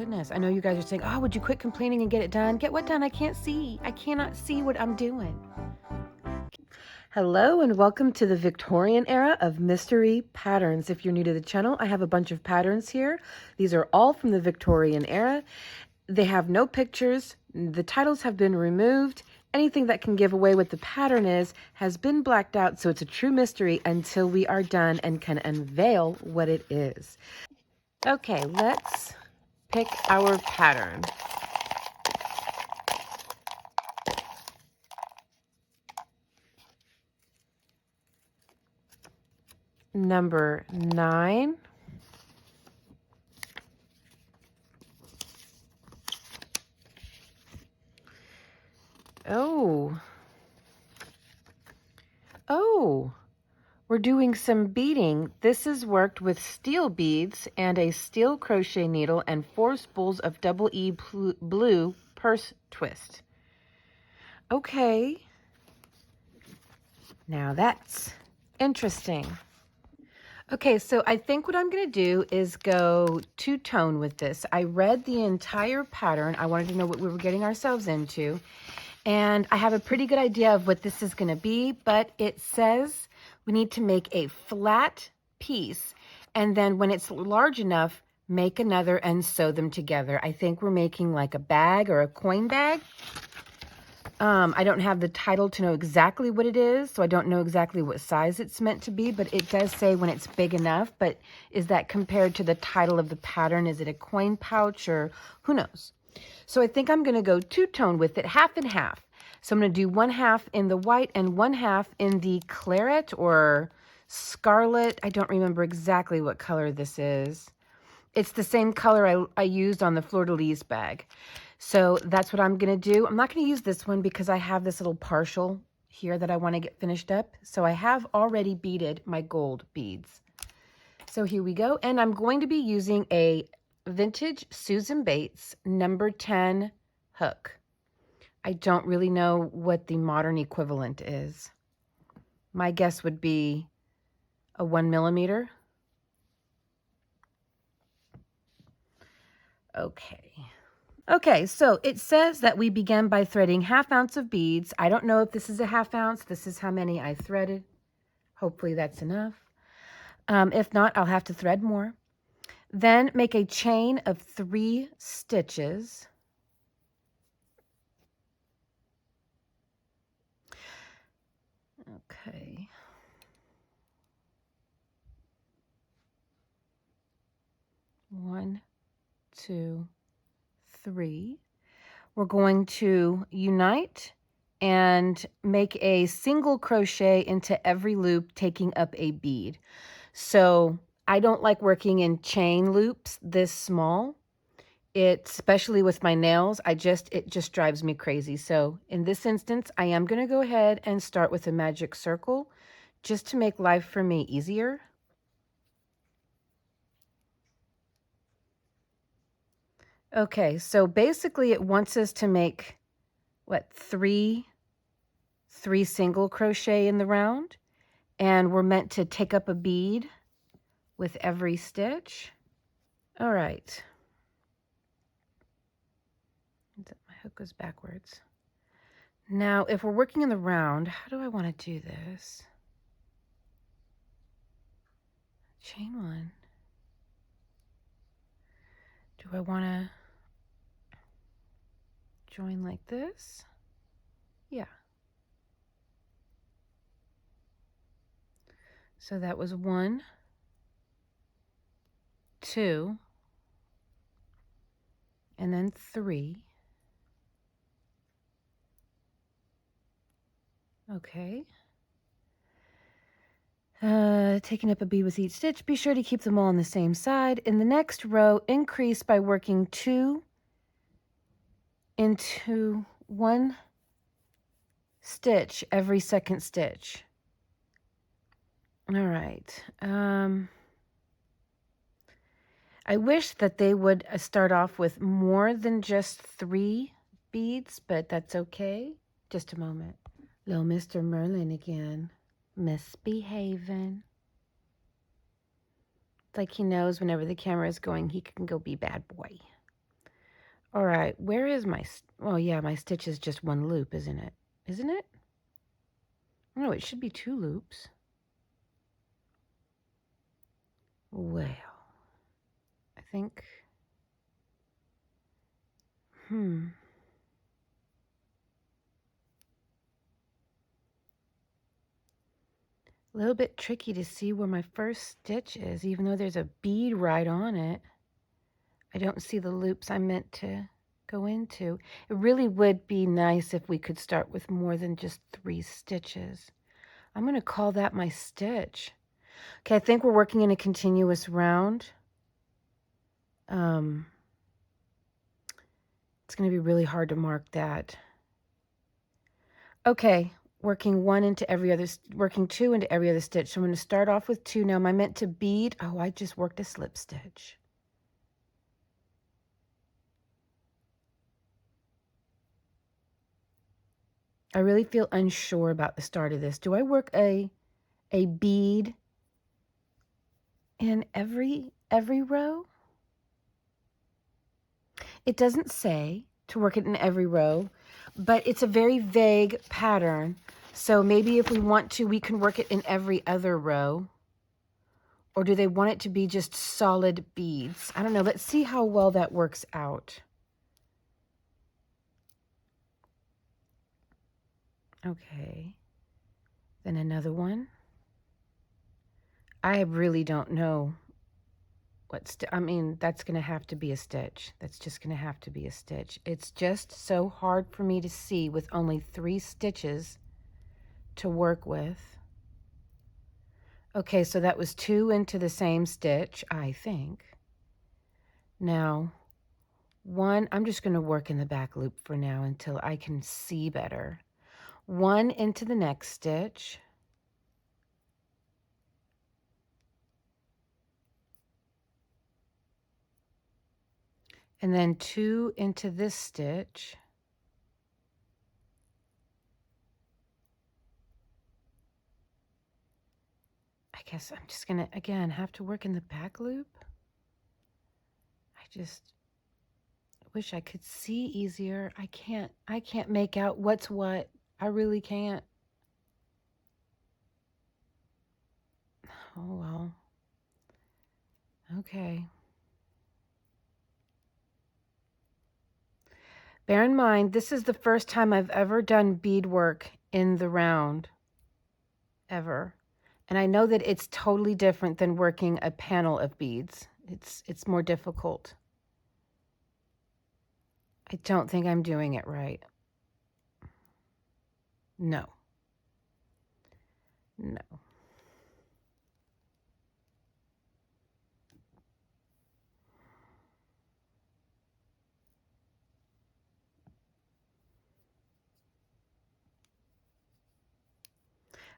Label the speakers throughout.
Speaker 1: Goodness, I know you guys are saying, oh, would you quit complaining and get it done? Get what done? I can't see. I cannot see what I'm doing. Hello and welcome to the Victorian era of mystery patterns. If you're new to the channel, I have a bunch of patterns here. These are all from the Victorian era. They have no pictures. The titles have been removed. Anything that can give away what the pattern is has been blacked out, so it's a true mystery until we are done and can unveil what it is. Okay, let's pick our pattern. Number 9. Oh, we're doing some beading. This is worked with steel beads and a steel crochet needle and 4 spools of double E blue purse twist. Okay, now that's interesting. Okay, so I think what I'm going to do is go two-tone with this. I read the entire pattern. I wanted to know what we were getting ourselves into. And I have a pretty good idea of what this is going to be, but it says we need to make a flat piece. And then when it's large enough, make another and sew them together. I think we're making like a bag or a coin bag. I don't have the title to know exactly what it is, so I don't know exactly what size it's meant to be, but it does say when it's big enough. But is that compared to the title of the pattern? Is it a coin pouch or who knows? So I think I'm going to go two-tone with it, half and half. So I'm going to do 1/2 in the white and 1/2 in the claret or scarlet. I don't remember exactly what color this is. It's the same color I used on the fleur-de-lis bag. So that's what I'm going to do. I'm not going to use this one because I have this little partial here that I want to get finished up. So I have already beaded my gold beads. So here we go. And I'm going to be using a vintage Susan Bates number 10 hook. I don't really know what the modern equivalent is. My guess would be a 1mm. Okay, so it says that we began by threading 1/2 ounce of beads. I don't know if this is a 1/2 ounce. This is how many I threaded. Hopefully that's enough. If not, I'll have to thread more. Then make a chain of 3 stitches. Okay. One, 2, 3. We're going to unite and make a single crochet into every loop, taking up a bead. So I don't like working in chain loops this small. Especially with my nails, it just drives me crazy. So in this instance, I am going to go ahead and start with a magic circle just to make life for me easier. Okay, so basically it wants us to make, what, three single crochet in the round, and we're meant to take up a bead with every stitch. All right. My hook goes backwards. Now, if we're working in the round, how do I want to do this? Chain 1. Do I want to join like this? Yeah. So that was 1, 2, and then 3. Okay. Taking up a bead with each stitch. Be sure to keep them all on the same side. In the next row, increase by working 2 into 1 stitch every second stitch. All right. I wish that they would start off with more than just 3 beads, but that's okay. Just a moment. Little Mr. Merlin again. Misbehaving. It's like he knows whenever the camera is going, he can go be bad boy. All right, where is my, well, yeah, my stitch is just one loop, isn't it? Isn't it? No, it should be 2 loops. Well, I think, a little bit tricky to see where my first stitch is, even though there's a bead right on it. I don't see the loops I meant to go into. It really would be nice if we could start with more than just 3 stitches. I'm going to call that my stitch. Okay, I think we're working in a continuous round. It's going to be really hard to mark that. Okay, working 2 into every other stitch. So I'm going to start off with 2. Now, am I meant to bead? Oh, I just worked a slip stitch. I really feel unsure about the start of this. Do I work a bead in every row? It doesn't say to work it in every row, but it's a very vague pattern. So maybe if we want to, we can work it in every other row. Or do they want it to be just solid beads? I don't know. Let's see how well that works out. Okay. Then another one. I really don't know I mean, that's going to have to be a stitch. That's just going to have to be a stitch. It's just so hard for me to see with only 3 stitches to work with. Okay, so that was 2 into the same stitch, I think. Now, 1, I'm just going to work in the back loop for now until I can see better. 1 into the next stitch. And then 2 into this stitch. I guess I'm just going to, again, have to work in the back loop. I just wish I could see easier. I can't make out what's what. I really can't. Oh, well. Okay. Bear in mind, this is the first time I've ever done beadwork in the round, ever. And I know that it's totally different than working a panel of beads. It's more difficult. I don't think I'm doing it right. No. No.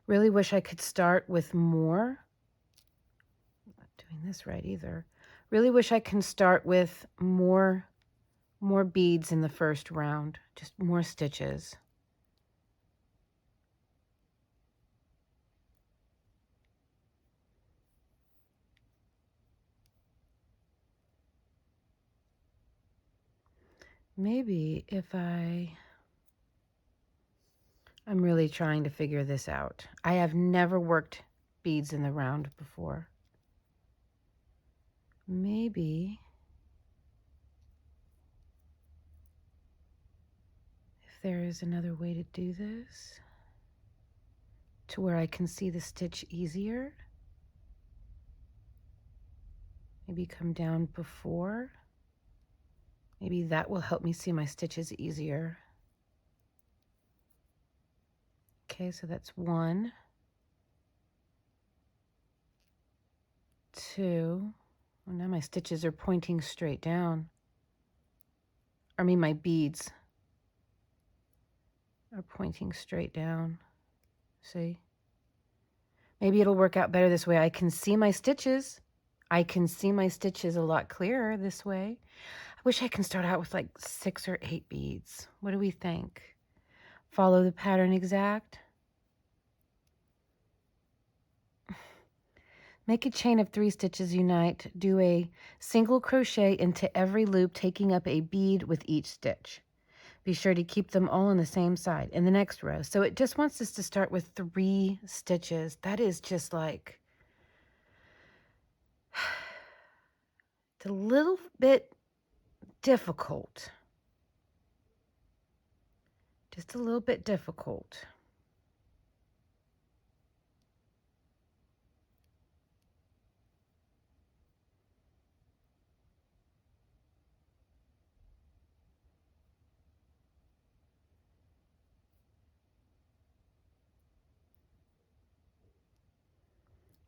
Speaker 1: Really wish I could start with more. I'm not doing this right either. Really wish I can start with more beads in the first round, just more stitches. Maybe if I'm really trying to figure this out. I have never worked beads in the round before. Maybe if there is another way to do this to where I can see the stitch easier. Maybe come down before. Maybe that will help me see my stitches easier. Okay, so that's 1, 2. Well, now my stitches are pointing straight down. I mean, my beads are pointing straight down. See? Maybe it'll work out better this way. I can see my stitches. I can see my stitches a lot clearer this way. I wish I can start out with like 6 or 8 beads. What do we think? Follow the pattern exact. Make a chain of 3 stitches unite. Do a single crochet into every loop, taking up a bead with each stitch. Be sure to keep them all on the same side in the next row. So it just wants us to start with 3 stitches. That is just like, it's a little bit difficult. Just a little bit difficult.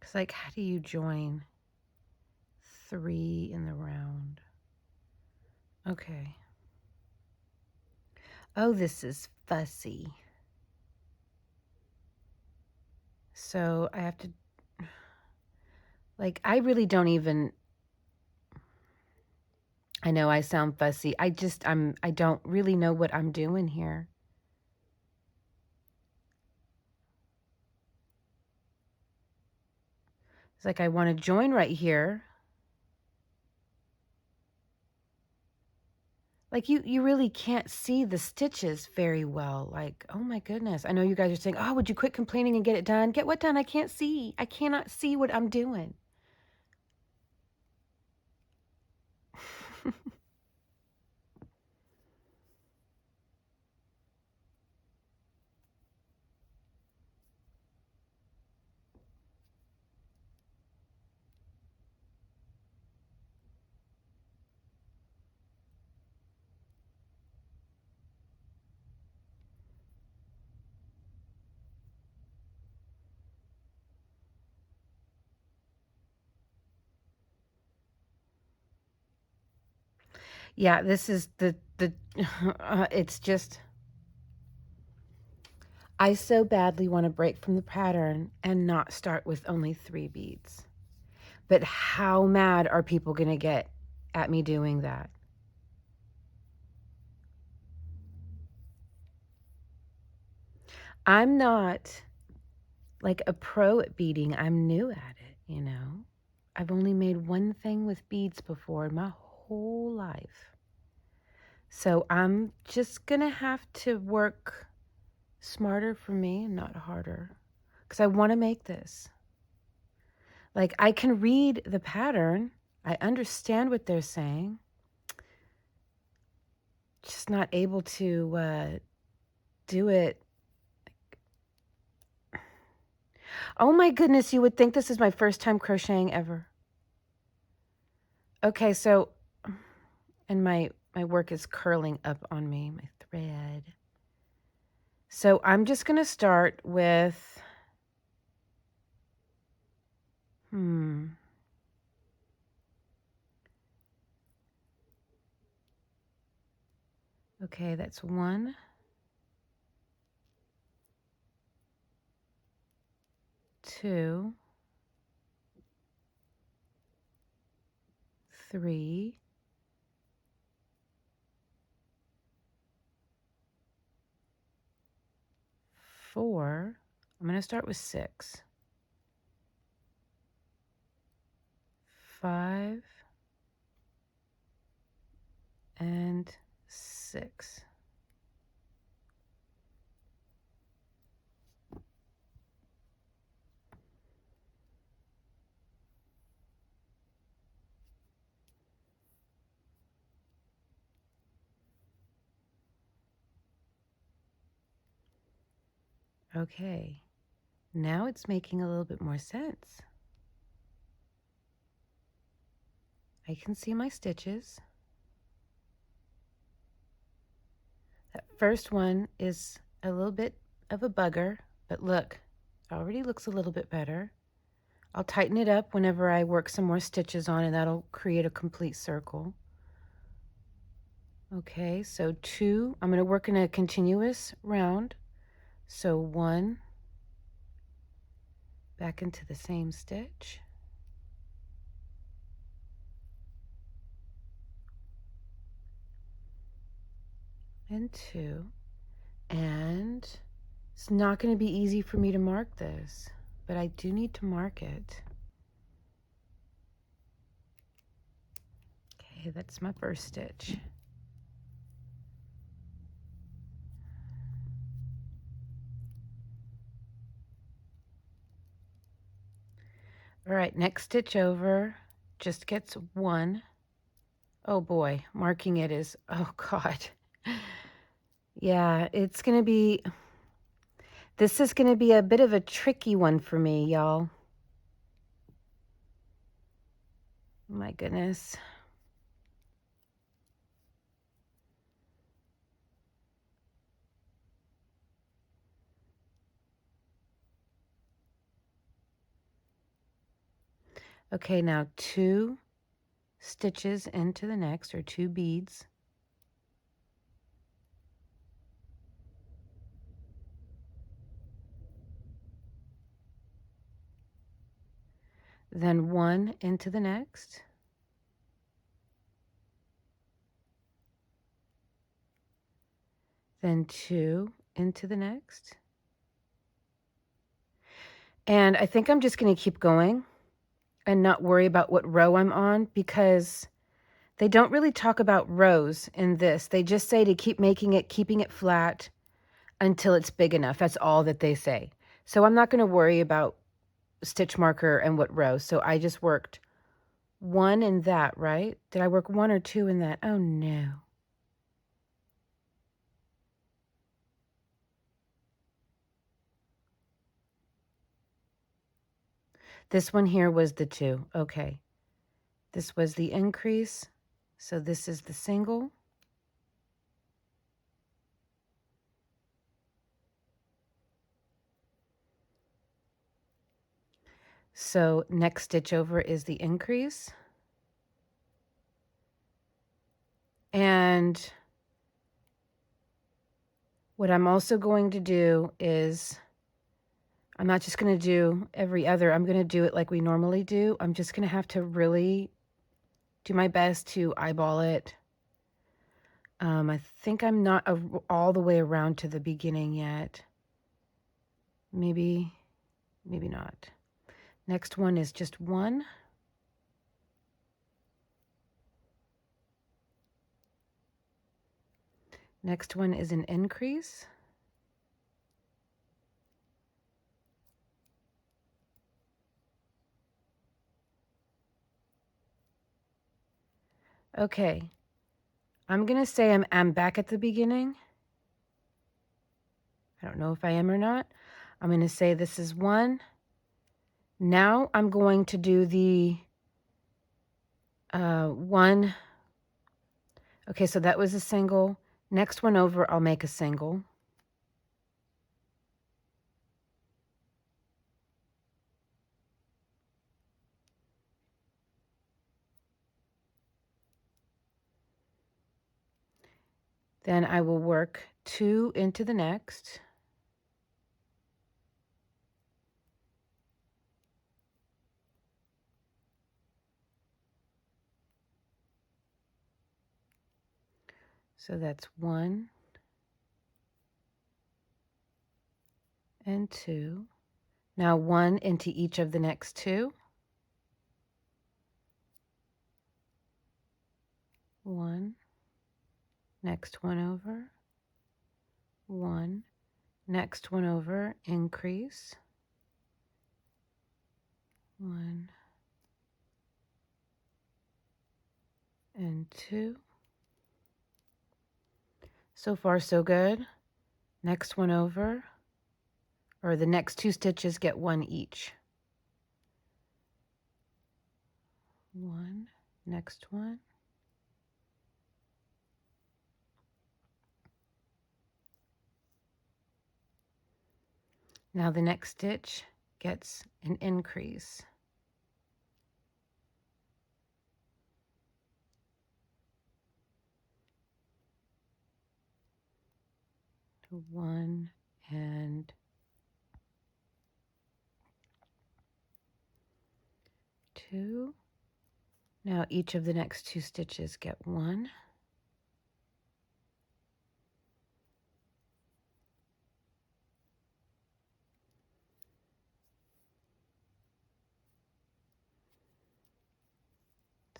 Speaker 1: It's like, how do you join 3 in the round? Okay. Oh, this is fussy. So I have to, like, I really don't even, I know I sound fussy. I don't really know what I'm doing here. It's like I want to join right here. Like you really can't see the stitches very well. Like, oh my goodness. I know you guys are saying, oh, would you quit complaining and get it done? Get what done? I can't see. I cannot see what I'm doing. Yeah, this is the it's just, I so badly want to break from the pattern and not start with only 3 beads. But how mad are people going to get at me doing that? I'm not like a pro at beading. I'm new at it, you know. I've only made one thing with beads before in my whole life. So I'm just going to have to work smarter for me and not harder, because I want to make this. Like, I can read the pattern. I understand what they're saying. Just not able to do it. Oh my goodness, you would think this is my first time crocheting ever. Okay, so, and my work is curling up on me, my thread. So I'm just going to start with, okay, that's 1, 2, 3, 4. I'm going to start with 6, 5, and 6. Okay, now it's making a little bit more sense. I can see my stitches. That first one is a little bit of a bugger, but look, it already looks a little bit better. I'll tighten it up whenever I work some more stitches on, and that'll create a complete circle. Okay, so 2, I'm going to work in a continuous round. So 1, back into the same stitch. And 2. And it's not going to be easy for me to mark this, but I do need to mark it. Okay, that's my first stitch. All right, next stitch over just gets one. Oh boy, marking it is, oh God. Yeah, it's going to be, this is going to be a bit of a tricky one for me, y'all. My goodness. Okay, now 2 stitches into the next, or 2 beads. Then 1 into the next. Then 2 into the next. And I think I'm just going to keep going and not worry about what row I'm on, because they don't really talk about rows in this. They just say to keep keeping it flat until it's big enough. That's all that they say. So I'm not going to worry about stitch marker and what row. So I just worked 1 in that, right? Did I work 1 or 2 in that? Oh no. This one here was the 2. Okay. This was the increase. So this is the single. So next stitch over is the increase. And what I'm also going to do is, I'm not just going to do every other, I'm going to do it like we normally do. I'm just going to have to really do my best to eyeball it. I think I'm not all the way around to the beginning yet. Maybe not. Next one is just 1. Next one is an increase. Okay. I'm going to say I'm back at the beginning. I don't know if I am or not. I'm going to say this is 1. Now I'm going to do the 1. Okay, so that was a single. Next one over, I'll make a single. Then I will work 2 into the next. So that's 1 and 2. Now 1 into each of the next 2. 1, next one over, 1, next one over, increase, 1 and 2. So far so good. Next one over, or the next 2 stitches get 1 each. 1, next one. Now the next stitch gets an increase. One and 2. Now each of the next 2 stitches get 1.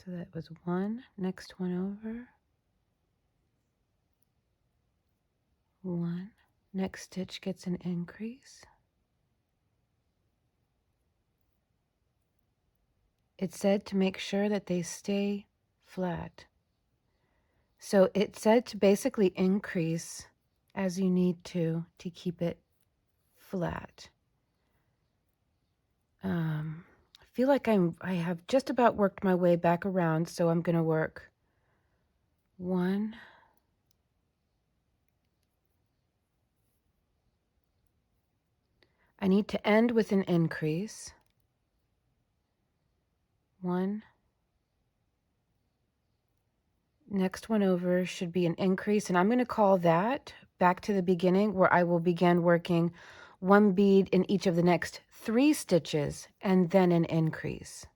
Speaker 1: So that was one, next one over, one, next stitch gets an increase. It said to make sure that they stay flat. So it said to basically increase as you need to keep it flat. I feel like I have just about worked my way back around, so I'm going to work one, I need to end with an increase, one, next one over should be an increase, and I'm going to call that back to the beginning where I will begin working one bead in each of the next 3 stitches and then an increase,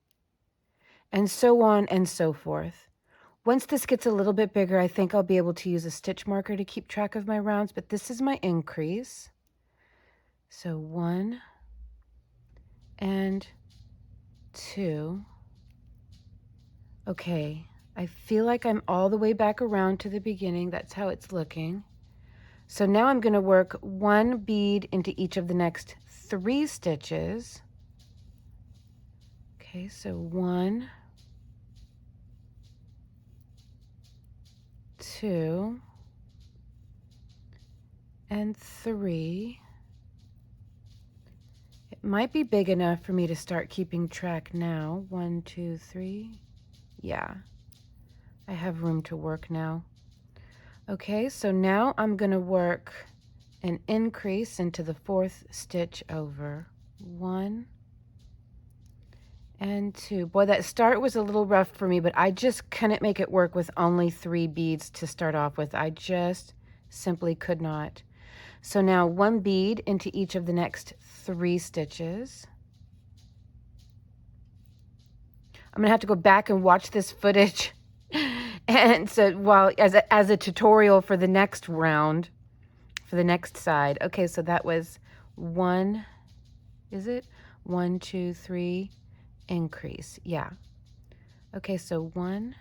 Speaker 1: and so on and so forth. Once this gets a little bit bigger, I think I'll be able to use a stitch marker to keep track of my rounds, but this is my increase. So 1 and 2. Okay, I feel like I'm all the way back around to the beginning. That's how it's looking. So now I'm going to work 1 bead into each of the next 3 stitches. Okay, so 1, 2, and 3. It might be big enough for me to start keeping track now. 1, 2, 3. Yeah, I have room to work now. Okay, so now I'm going to work an increase into the 4th stitch over. 1 and 2. Boy, that start was a little rough for me, but I just couldn't make it work with only 3 beads to start off with. I just simply could not. So now 1 bead into each of the next 3 stitches. I'm gonna have to go back and watch this footage and so while as a tutorial for the next round, for the next side. Okay, so that was 1, is it? 1, 2, 3, increase. Yeah. Okay, so 1,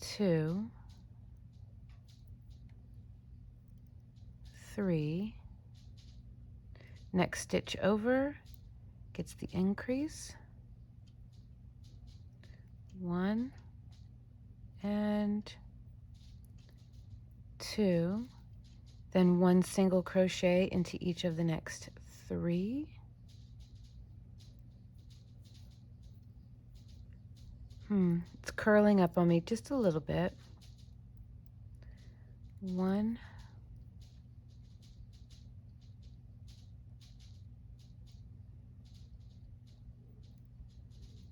Speaker 1: 2, 3. Next stitch over gets the increase. 1 and 2. Then 1 single crochet into each of the next 3. It's curling up on me just a little bit. 1,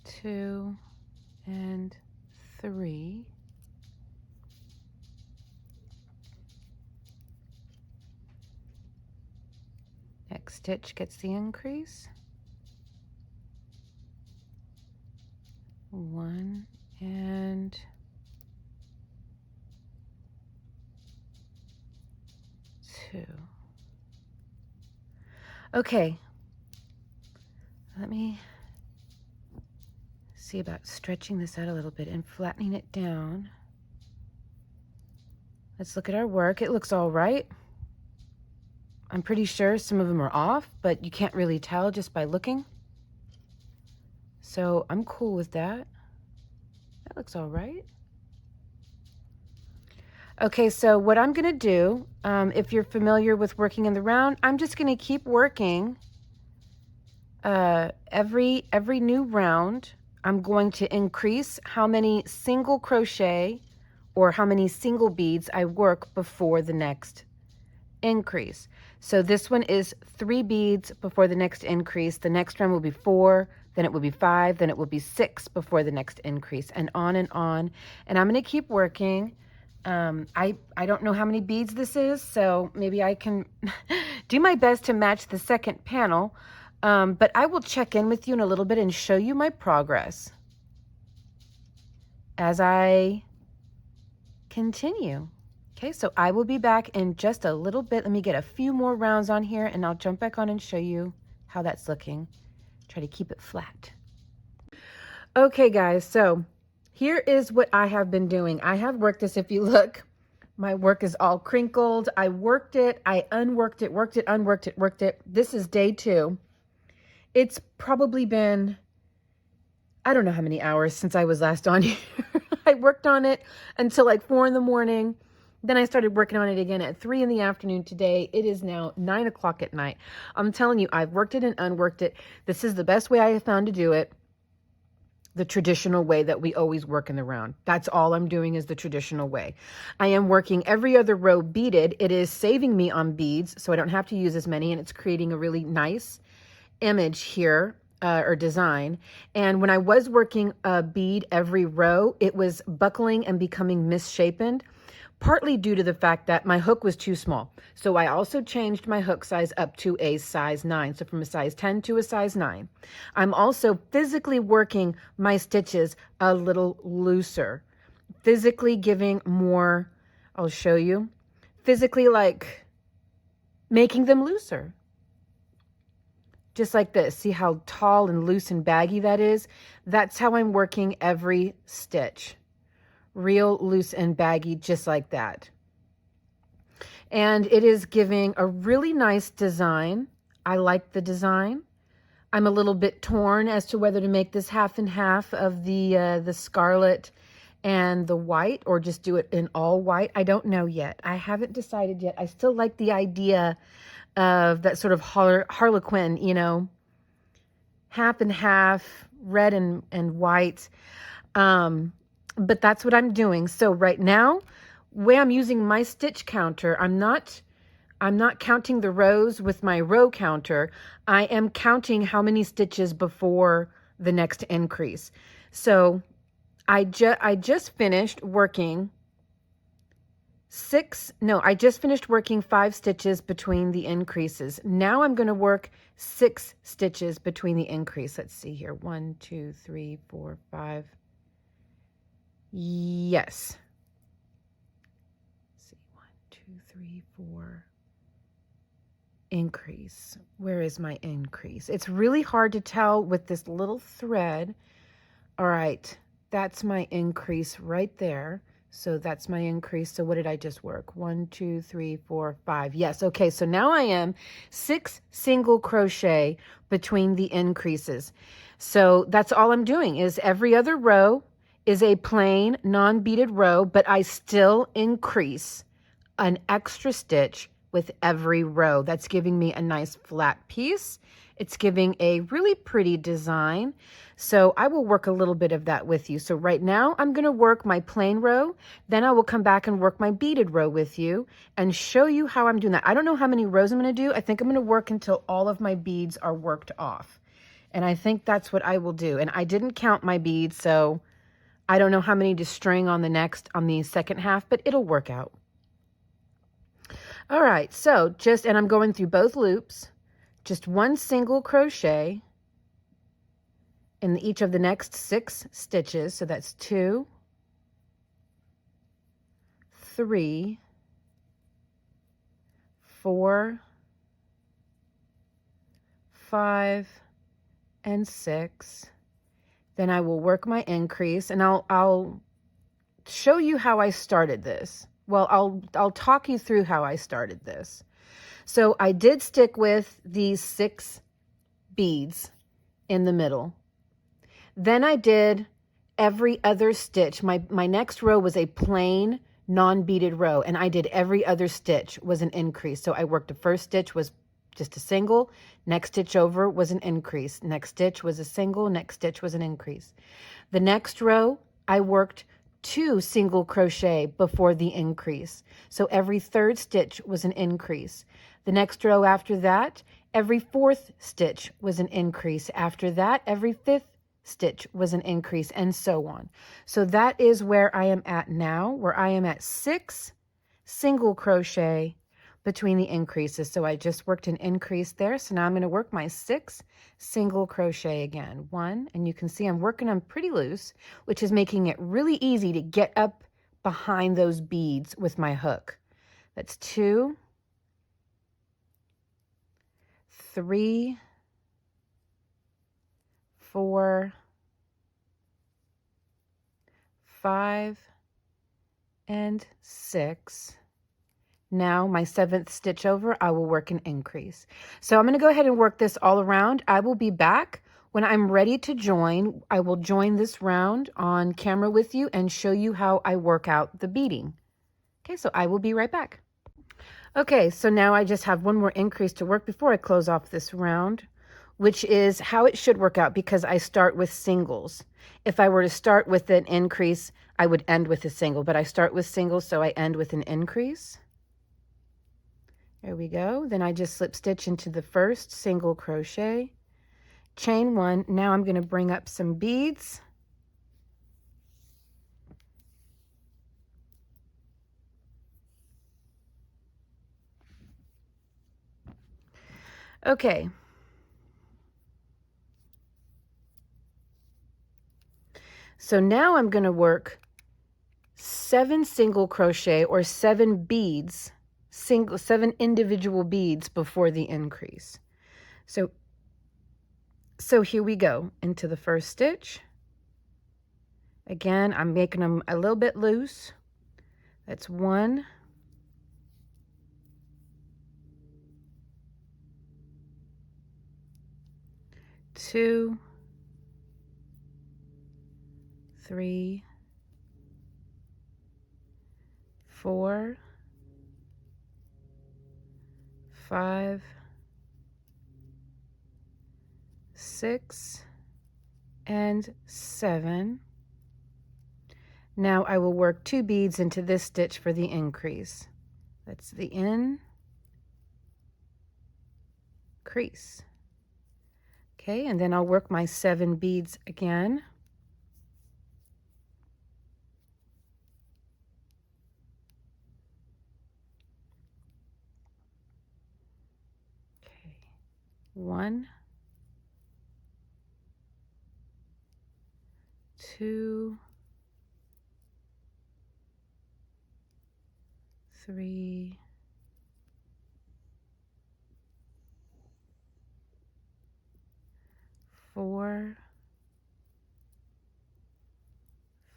Speaker 1: 2, and 3. Next stitch gets the increase. 1 and 2. Okay, let me see about stretching this out a little bit and flattening it down. Let's look at our work. It looks all right. I'm pretty sure some of them are off, but you can't really tell just by looking. So I'm cool with that. That looks all right. Okay, so what I'm going to do, if you're familiar with working in the round, I'm just going to keep working every new round. I'm going to increase how many single crochet or how many single beads I work before the next increase. So this one is 3 beads before the next increase. The next round will be 4, then it will be 5, then it will be 6 before the next increase, and on and on. And I'm going to keep working. I don't know how many beads this is, so maybe I can do my best to match the second panel, but I will check in with you in a little bit and show you my progress as I continue. Okay, so I will be back in just a little bit. Let me get a few more rounds on here and I'll jump back on and show you how that's looking. Try to keep it flat. Okay, guys, so here is what I have been doing. I have worked this. If you look, my work is all crinkled. I worked it, I unworked it, worked it, unworked it, worked it. This is day 2. It's probably been, I don't know how many hours since I was last on here. I worked on it until like 4 in the morning. Then I started working on it again at 3 in the afternoon today. It is now 9 o'clock at night. I'm telling you, I've worked it and unworked it. This is the best way I have found to do it. The traditional way that we always work in the round. That's all I'm doing is the traditional way. I am working every other row beaded. It is saving me on beads, so I don't have to use as many, and it's creating a really nice image here, or design. And when I was working a bead every row, it was buckling and becoming misshapen, partly due to the fact that my hook was too small. So I also changed my hook size up to a size 9. So from a size 10 to a size 9. I'm also physically working my stitches a little looser, physically giving more, I'll show you, physically like making them looser. Just like this. See how tall and loose and baggy that is? That's how I'm working every stitch. Real loose and baggy, just like that. And it is giving a really nice design. I like the design. I'm a little bit torn as to whether to make this half and half of the scarlet and the white, or just do it in all white. I don't know yet. I haven't decided yet. I still like the idea of that sort of harlequin, you know, half and half, red and white. But that's what I'm doing. So right now, way I'm using my stitch counter, I'm not counting the rows with my row counter. I am counting how many stitches before the next increase. So I just finished working 5 stitches between the increases. Now I'm going to work 6 stitches between the increase. Let's see here. 1, 2, 3, 4, 5. Yes. Let's see. 1, 2, 3, 4. Increase. Where is my increase? It's really hard to tell with this little thread. All right. That's my increase right there. So that's my increase. So what did I just work? 1, 2, 3, 4, 5. Yes. Okay. So now I am 6 single crochet between the increases. So that's all I'm doing is every other row is a plain non-beaded row, but I still increase an extra stitch with every row. That's giving me a nice flat piece. It's giving a really pretty design. So I will work a little bit of that with you. So right now I'm going to work my plain row. Then I will come back and work my beaded row with you and show you how I'm doing that. I don't know how many rows I'm going to do. I think I'm going to work until all of my beads are worked off. And I think that's what I will do. And I didn't count my beads, so I don't know how many to string on the second half, but it'll work out. All right, so and I'm going through both loops, just 1 single crochet in each of the next 6 stitches. So that's 2, 3, 4, 5, and 6. Then I will work my increase, and I'll show you how I started this. Well, I'll talk you through how I started this. So I did stick with these 6 beads in the middle. Then I did every other stitch. My next row was a plain non-beaded row, and I did every other stitch was an increase. So I worked the first stitch was just a single, next stitch over was an increase, next stitch was a single, next stitch was an increase. The next row I worked 2 single crochet before the increase. So every 3rd stitch was an increase. The next row after that, every 4th stitch was an increase. After that, every 5th stitch was an increase, and so on. So that is where I am at now, where I am at 6 single crochet between the increases. So I just worked an increase there. So now I'm going to work my 6 single crochet again. 1, and you can see I'm working them pretty loose, which is making it really easy to get up behind those beads with my hook. That's 2, 3, 4, 5, and 6. Now my 7th stitch over, I will work an increase. So I'm going to go ahead and work this all around. I will be back when I'm ready to join. I will join this round on camera with you and show you how I work out the beading. Okay, so I will be right back. Okay, so now I just have one more increase to work before I close off this round, which is how it should work out because I start with singles. If I were to start with an increase, I would end with a single, but I start with singles, so I end with an increase. There we go. Then I just slip stitch into the first single crochet, chain 1. Now I'm going to bring up some beads. Okay. So now I'm going to work 7 single crochet or 7 beads, 7 individual beads before the increase. So here we go into the first stitch. Again, I'm making them a little bit loose. That's 1, 2, 3, 4, 5, 6, and 7. Now I will work 2 beads into this stitch for the increase. That's the increase. Okay, and then I'll work my 7 beads again. Okay, 1, 2, 3, 4,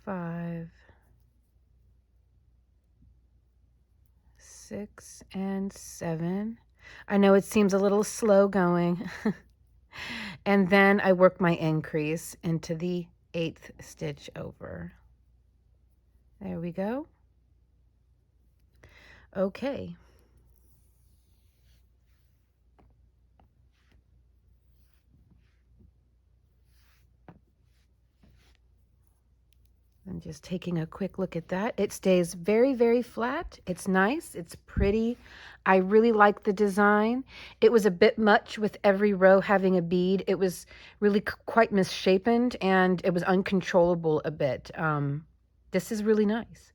Speaker 1: 5, 6, and 7. I know it seems a little slow going. And then I work my increase into the 8th stitch over. There we go. Okay. I'm just taking a quick look at that. It stays very, very flat. It's nice. It's pretty. I really like the design. It was a bit much with every row having a bead. It was really quite misshapen and it was uncontrollable a bit. This is really nice.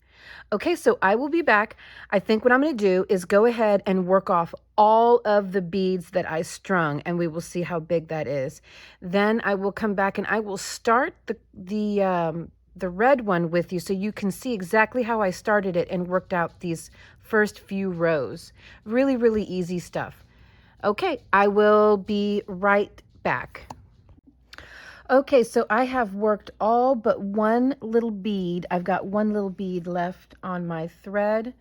Speaker 1: Okay, so I will be back. I think what I'm going to do is go ahead and work off all of the beads that I strung, and we will see how big that is. Then I will come back and I will start the red one with you so you can see exactly how I started it and worked out these first few rows. Really, really easy stuff. Okay, I will be right back. Okay, so I have worked all but one little bead. I've got one little bead left on my thread.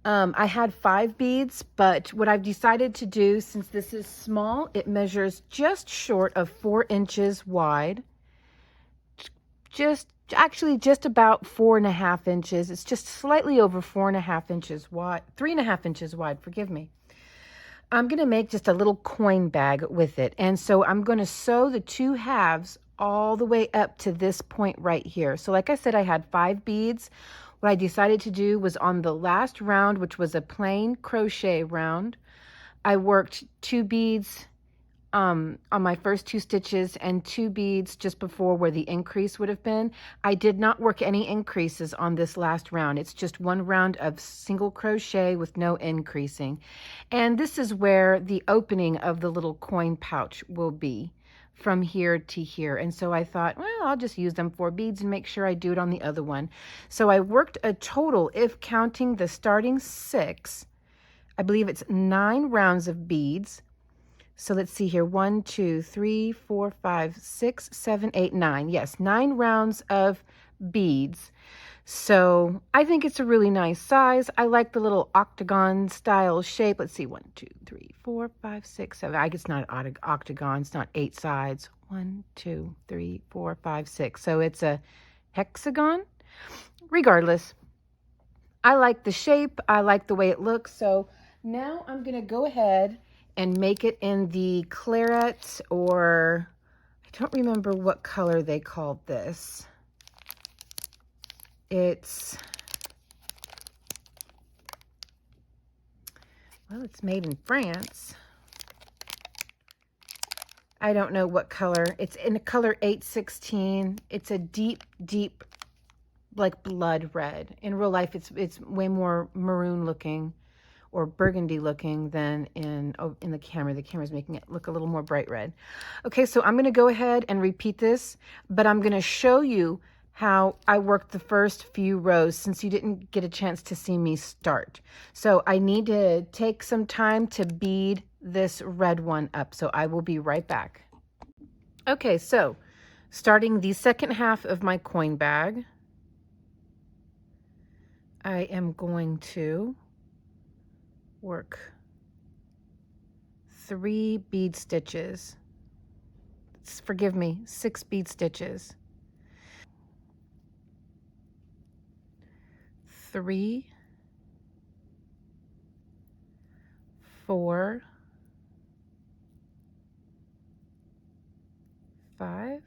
Speaker 1: I had 5 beads, but what I've decided to do, since this is small, it measures just short of 4 inches wide. Actually just about 4.5 inches. It's just slightly over 4.5 inches wide, 3.5 inches wide, forgive me. I'm going to make just a little coin bag with it. And so I'm going to sew the 2 halves all the way up to this point right here. So like I said, I had 5 beads. What I decided to do was on the last round, which was a plain crochet round, I worked 2 beads on my first 2 stitches and 2 beads just before where the increase would have been. I did not work any increases on this last round. It's just one round of single crochet with no increasing. And this is where the opening of the little coin pouch will be, from here to here. And so I thought, well, I'll just use them 4 beads and make sure I do it on the other one. So I worked a total, if counting the starting 6, I believe it's 9 rounds of beads, So let's see here. 1, 2, 3, 4, 5, 6, 7, 8, 9. Yes, 9 rounds of beads. So I think it's a really nice size. I like the little octagon style shape. Let's see. 1, 2, 3, 4, 5, 6, 7. I guess it's not an octagon. It's not 8 sides. 1, 2, 3, 4, 5, 6. So it's a hexagon. Regardless, I like the shape. I like the way it looks. So now I'm going to go ahead and make it in the claret, or I don't remember what color they called this. It's, well, it's made in France. I don't know what color. It's in the color 816. It's a deep, deep, like blood red. In real life, it's way more maroon looking or burgundy looking than in the camera. The camera's making it look a little more bright red. Okay, so I'm going to go ahead and repeat this, but I'm going to show you how I worked the first few rows since you didn't get a chance to see me start. So I need to take some time to bead this red one up. So I will be right back. Okay, so starting the second half of my coin bag, I am going to work 3 bead stitches. Forgive me, 6 bead stitches. 3, 4, 5,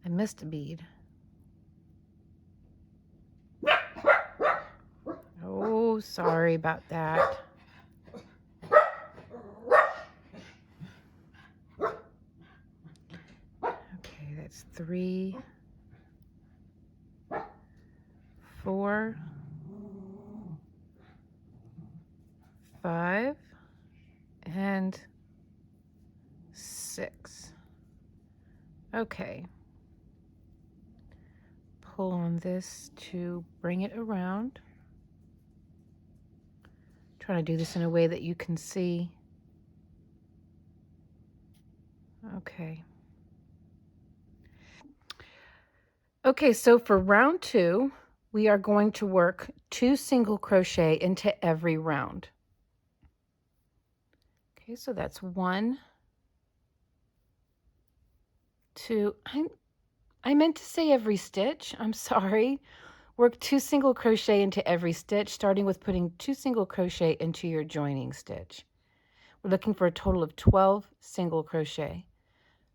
Speaker 1: I missed a bead. Oh, sorry about that. Okay, that's 3, 4, 5, and 6. Okay. Pull on this to bring it around. Trying to do this in a way that you can see. Okay. Okay, so for round 2, we are going to work 2 single crochet into every round. Okay, so that's 1, 2. I meant to say every stitch. I'm sorry. Work 2 single crochet into every stitch, starting with putting 2 single crochet into your joining stitch. We're looking for a total of 12 single crochet.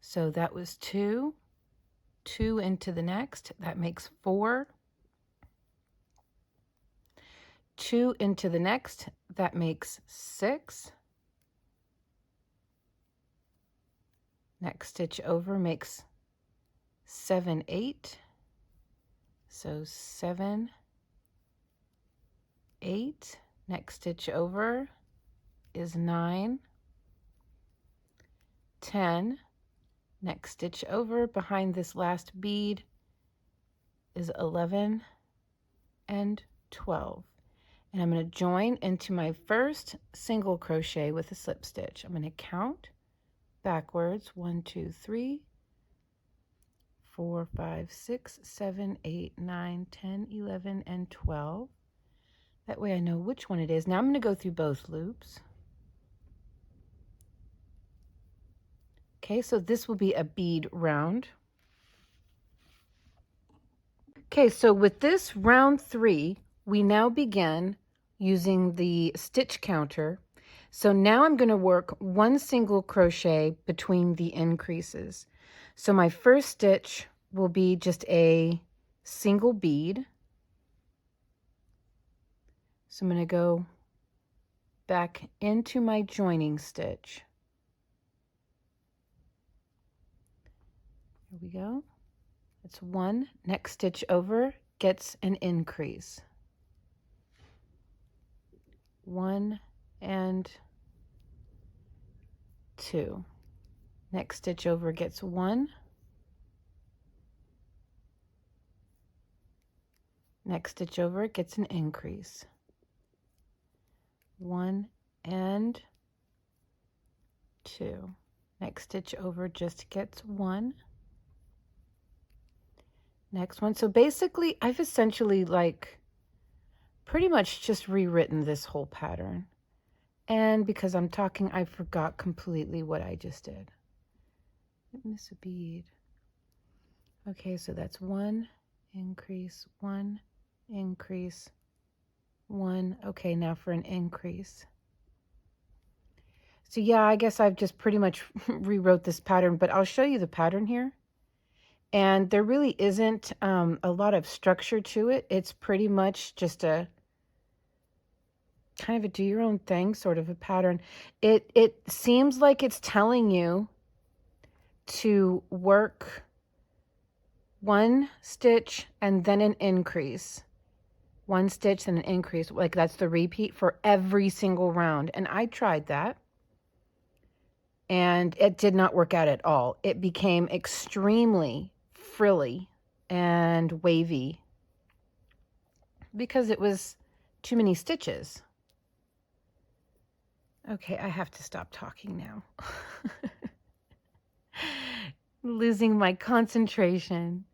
Speaker 1: So that was 2, 2 into the next. That makes 4. 2 into the next. That makes 6. Next stitch over makes 7, 8. So 7, 8. Next stitch over is 9, 10. Next stitch over behind this last bead is 11 and 12. And I'm going to join into my first single crochet with a slip stitch. I'm going to count backwards 1, 2, 3, 4, 5, 6, 7, 8, 9, 10, 11, and 12. That way I know which one it is. Now I'm going to go through both loops. Okay, so this will be a bead round. Okay, so with this round 3, we now begin using the stitch counter. So now I'm going to work 1 single crochet between the increases. So my first stitch will be just a single bead. So I'm going to go back into my joining stitch. Here we go. It's 1. Next stitch over gets an increase. 1 and 2. Next stitch over gets 1. Next stitch over gets an increase. 1 and 2. Next stitch over just gets 1. Next one. So basically I've essentially like pretty much just rewritten this whole pattern. And because I'm talking, I forgot completely what I just did. I miss a bead. Okay, so that's 1 increase, 1 increase, 1. Okay, now for an increase. So yeah, I guess I've just pretty much rewrote this pattern, but I'll show you the pattern here. And there really isn't a lot of structure to it. It's pretty much just a kind of a do your own thing sort of a pattern. It seems like it's telling you to work 1 stitch and then an increase. 1 stitch and an increase, like that's the repeat for every single round. And I tried that and it did not work out at all. It became extremely frilly and wavy because it was too many stitches. Okay, I have to stop talking now. Losing my concentration.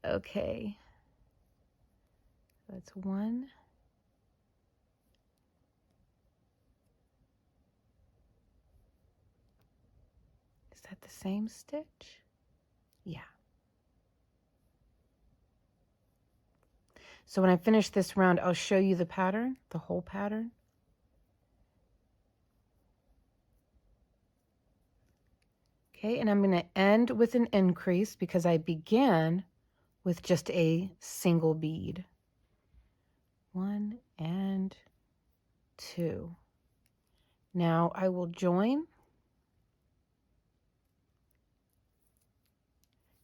Speaker 1: Okay. That's 1. Is that the same stitch? Yeah. So when I finish this round, I'll show you the pattern, the whole pattern. Okay, and I'm going to end with an increase because I began with just a single bead. 1 and 2. Now I will join.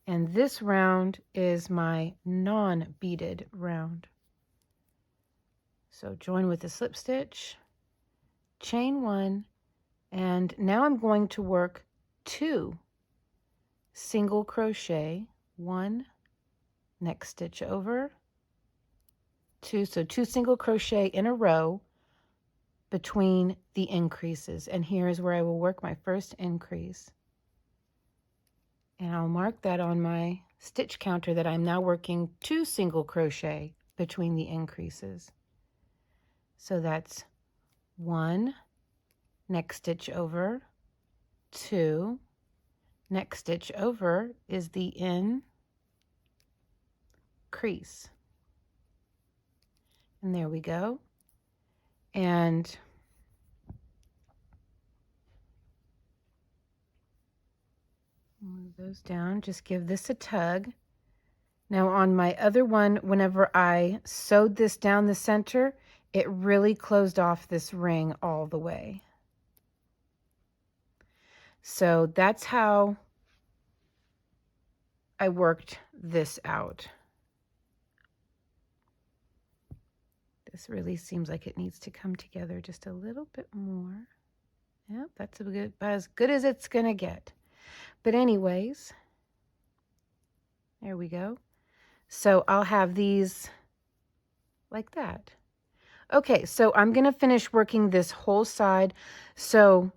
Speaker 1: And this round is my non-beaded round. So join with a slip stitch, chain 1, and now I'm going to work 2 single crochet, 1, next stitch over, 2, so 2 single crochet in a row between the increases. And here is where I will work my first increase. And I'll mark that on my stitch counter that I'm now working 2 single crochet between the increases. So that's 1, next stitch over, 2, next stitch over is the increase. And there we go. And move those down, just give this a tug. Now on my other one, whenever I sewed this down the center, it really closed off this ring all the way. So that's how I worked this out. This really seems like it needs to come together just a little bit more. Yep, that's about as good as it's gonna get. But anyways, there we go. So I'll have these like that. Okay, so I'm gonna finish working this whole side. So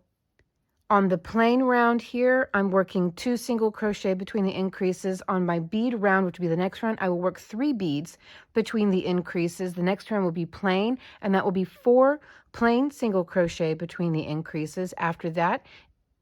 Speaker 1: on the plain round here, I'm working 2 single crochet between the increases. On my bead round, which will be the next round, I will work 3 beads between the increases. The next round will be plain, and that will be 4 plain single crochet between the increases. After that,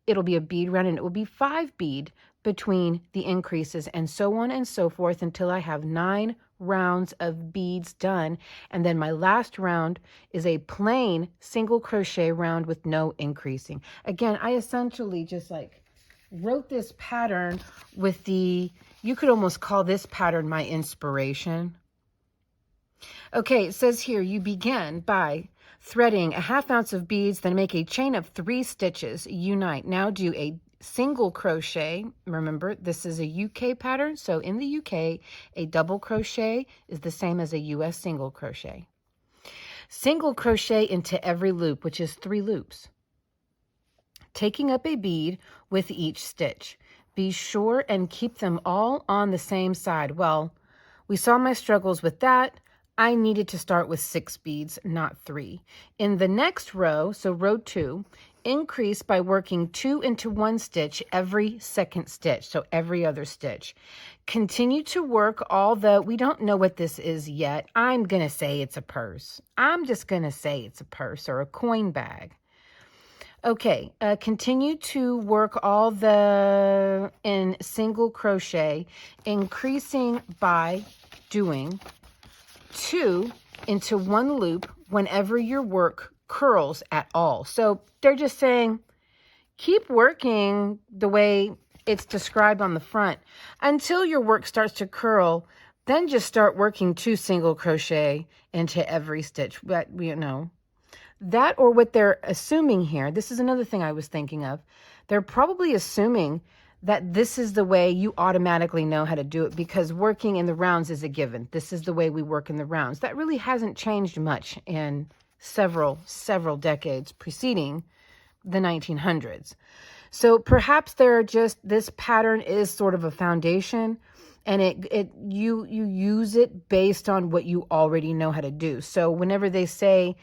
Speaker 1: it'll be a bead round, and it will be 5 bead between the increases, and so on and so forth until I have 9 rounds of beads done. And then my last round is a plain single crochet round with no increasing. Again, I essentially just like wrote this pattern with the, you could almost call this pattern my inspiration. Okay, it says here, you begin by threading a 1/2 ounce of beads, then make a chain of 3 stitches, unite. Now do a single crochet. Remember, this is a UK pattern, so in the UK, a double crochet is the same as a US single crochet. Single crochet into every loop, which is 3 loops, taking up a bead with each stitch. Be sure and keep them all on the same side. Well, we saw my struggles with that. I needed to start with 6 beads, not 3. In the next row, so row 2, increase by working 2 into 1 stitch every second stitch, so every other stitch. Continue to work all the, we don't know what this is yet. I'm going to say it's a purse. I'm just going to say it's a purse or a coin bag. Okay, continue to work all the in single crochet, increasing by doing 2 into 1 loop whenever your work curls at all. So they're just saying, keep working the way it's described on the front until your work starts to curl. Then just start working 2 single crochet into every stitch. But you know, that, or what they're assuming here, this is another thing I was thinking of. They're probably assuming that this is the way you automatically know how to do it because working in the rounds is a given. This is the way we work in the rounds. That really hasn't changed much in several decades preceding the 1900s. So perhaps they're just, this pattern is sort of a foundation, and you use it based on what you already know how to do. So whenever they say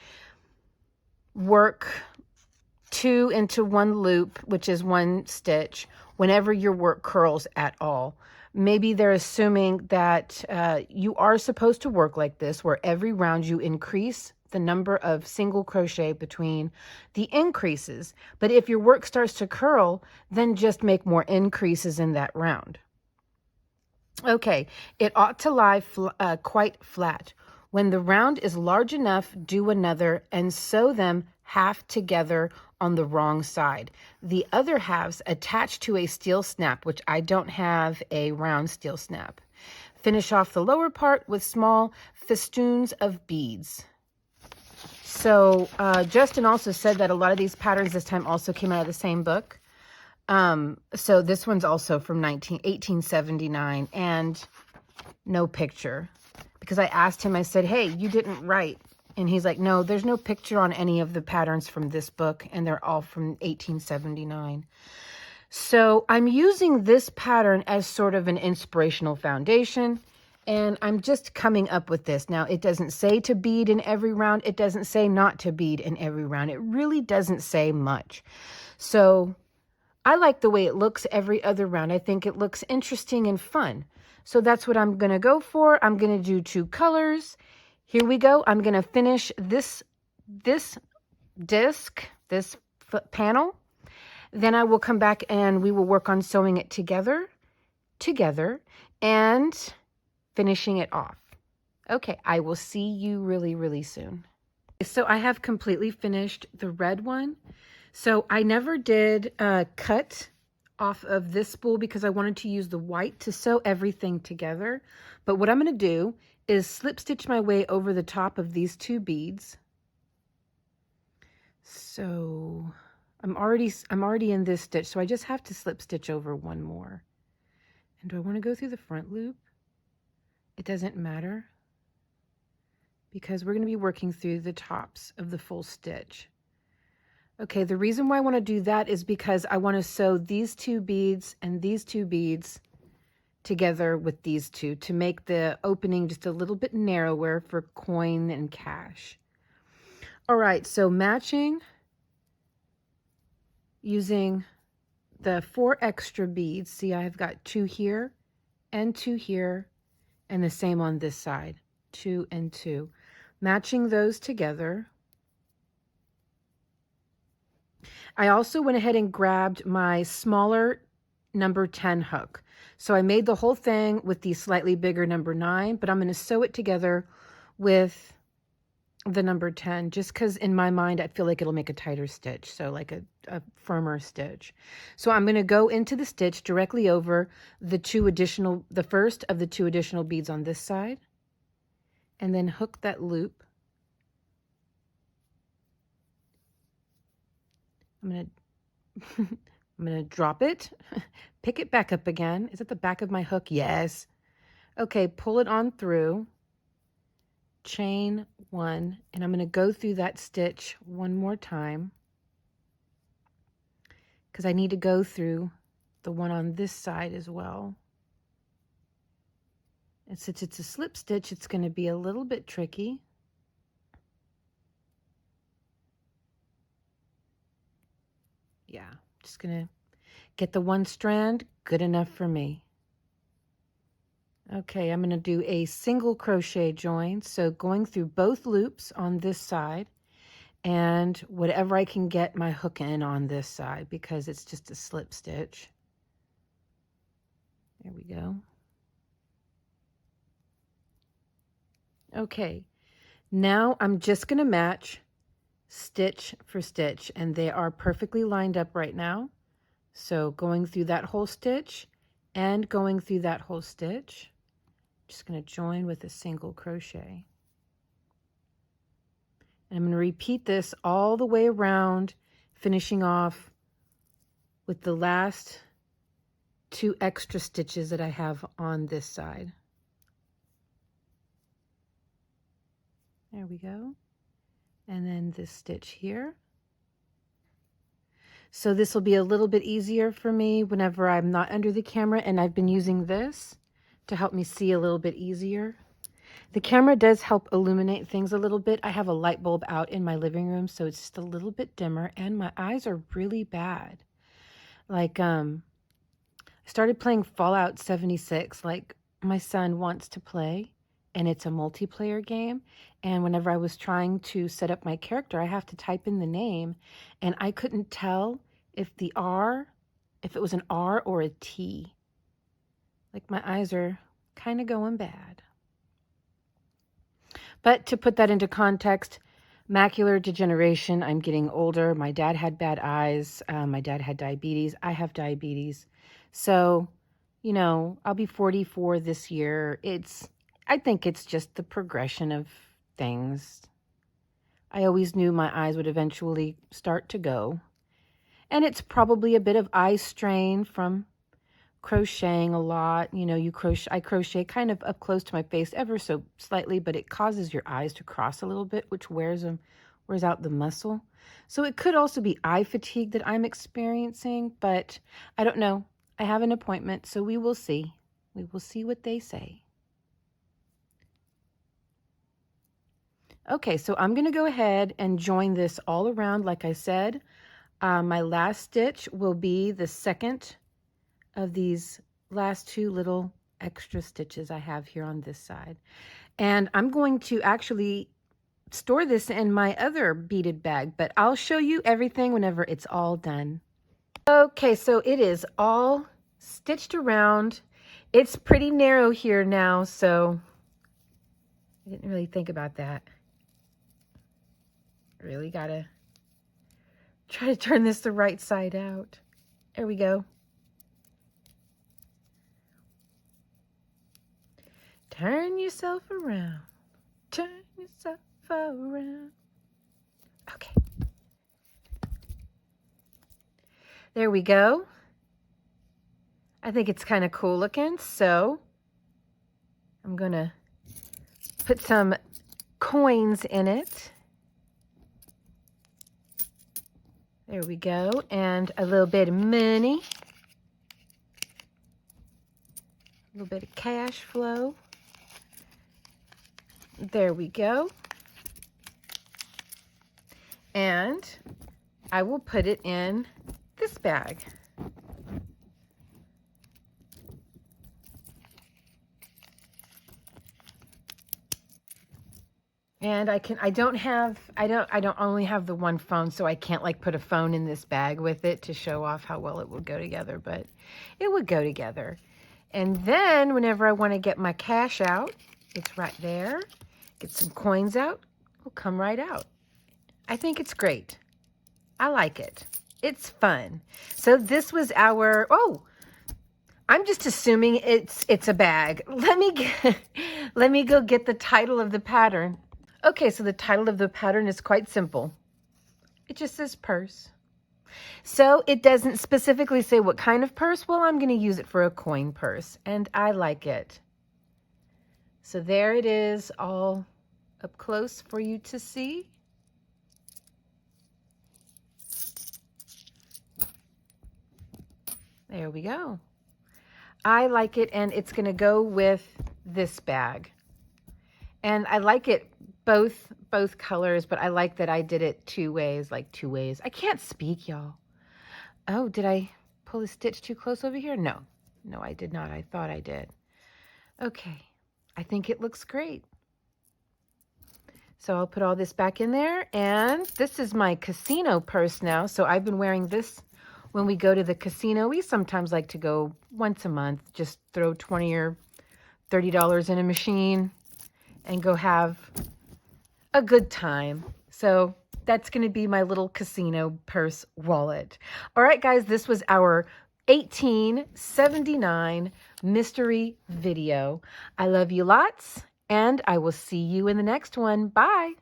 Speaker 1: work 2 into 1 loop, which is 1 stitch, whenever your work curls at all, maybe they're assuming that you are supposed to work like this, where every round you increase the number of single crochet between the increases. But if your work starts to curl, then just make more increases in that round. Okay, it ought to lie quite flat. When the round is large enough, do another and sew them half together on the wrong side. The other halves attach to a steel snap, which I don't have a round steel snap. Finish off the lower part with small festoons of beads. So Justin also said that a lot of these patterns this time also came out of the same book. So this one's also from 1879, and no picture. Because I asked him, I said, hey, you didn't write. And he's like, no, there's no picture on any of the patterns from this book, and they're all from 1879. So I'm using this pattern as sort of an inspirational foundation, and I'm just coming up with this. Now, it doesn't say to bead in every round. It doesn't say not to bead in every round. It really doesn't say much. So I like the way it looks every other round. I think it looks interesting and fun. So that's what I'm going to go for. I'm going to do 2 colors. Here we go. I'm going to finish this disc, this panel. Then I will come back and we will work on sewing it together, and finishing it off. Okay, I will see you really, really soon. So I have completely finished the red one. So I never did cut off of this spool because I wanted to use the white to sew everything together. But what I'm going to do is slip stitch my way over the top of these 2 beads. So I'm already in this stitch, so I just have to slip stitch over 1 more. And do I want to go through the front loop? It doesn't matter because we're going to be working through the tops of the full stitch. Okay, the reason why I want to do that is because I want to sew these 2 beads and these 2 beads together with these 2 to make the opening just a little bit narrower for coin and cash. All right, so matching using the 4 extra beads. See, I've got 2 here and 2 here, and the same on this side, 2 and 2. Matching those together. I also went ahead and grabbed my smaller number 10 hook. So I made the whole thing with the slightly bigger number 9, but I'm going to sew it together with the number 10 just because in my mind I feel like it'll make a tighter stitch, so like a firmer stitch. So I'm going to go into the stitch directly over the first of the 2 additional beads on this side, and then hook that loop. I'm going to drop it, pick it back up again. Is it the back of my hook? Yes. Okay, pull it on through, chain 1, and I'm going to go through that stitch 1 more time because I need to go through the one on this side as well. And since it's a slip stitch, it's going to be a little bit tricky. Yeah, just going to get the one strand, good enough for me. Okay, I'm going to do a single crochet join. So going through both loops on this side and whatever I can get my hook in on this side because it's just a slip stitch. There we go. Okay, now I'm just going to match stitch for stitch, and they are perfectly lined up right now. So going through that whole stitch and going through that whole stitch, just going to join with a single crochet. And I'm going to repeat this all the way around, finishing off with the last 2 extra stitches that I have on this side. There we go. And then this stitch here. So this will be a little bit easier for me whenever I'm not under the camera, and I've been using this to help me see a little bit easier. The camera does help illuminate things a little bit. I have a light bulb out in my living room, so it's just a little bit dimmer, and my eyes are really bad. Like, I started playing Fallout 76, like my son wants to play, and it's a multiplayer game. And whenever I was trying to set up my character, I have to type in the name, and I couldn't tell if it was an R or a T. Like my eyes are kind of going bad. But to put that into context, macular degeneration, I'm getting older. My dad had bad eyes. My dad had diabetes. I have diabetes. So, you know, I'll be 44 this year. I think it's just the progression of things. I always knew my eyes would eventually start to go. And it's probably a bit of eye strain from crocheting a lot. You know, I crochet kind of up close to my face ever so slightly, but it causes your eyes to cross a little bit, which wears out the muscle. So it could also be eye fatigue that I'm experiencing, but I don't know. I have an appointment, so we will see. We will see what they say. Okay, so I'm going to go ahead and join this all around. Like I said, my last stitch will be the second of these last 2 little extra stitches I have here on this side. And I'm going to actually store this in my other beaded bag, but I'll show you everything whenever it's all done. Okay, so it is all stitched around. It's pretty narrow here now, so I didn't really think about that. Really gotta try to turn this the right side out. There we go. Turn yourself around. Turn yourself around. Okay. There we go. I think it's kind of cool looking, so I'm gonna put some coins in it. There we go, and a little bit of money, a little bit of cash flow. There we go. And I will put it in this bag. And I don't only have the one phone, so I can't like put a phone in this bag with it to show off how well it would go together, but it would go together. And then whenever I want to get my cash out, it's right there. Get some coins out, it'll come right out. I think it's great. I like it. It's fun. So this was our, I'm just assuming it's a bag. Let me go get the title of the pattern. Okay, so the title of the pattern is quite simple. It just says purse. So it doesn't specifically say what kind of purse. Well, I'm going to use it for a coin purse, and I like it. So there it is, all up close for you to see. There we go. I like it, and it's going to go with this bag. And I like it both colors, but I like that I did it two ways, like two ways. I can't speak, y'all. Oh, did I pull a stitch too close over here? No, I did not. I thought I did. Okay, I think it looks great. So I'll put all this back in there, and this is my casino purse now. So I've been wearing this when we go to the casino. We sometimes like to go once a month, just throw $20 or $30 in a machine and go have a good time. So that's going to be my little casino purse wallet. All right, guys, this was our 1879 mystery video. I love you lots, and I will see you in the next one. Bye.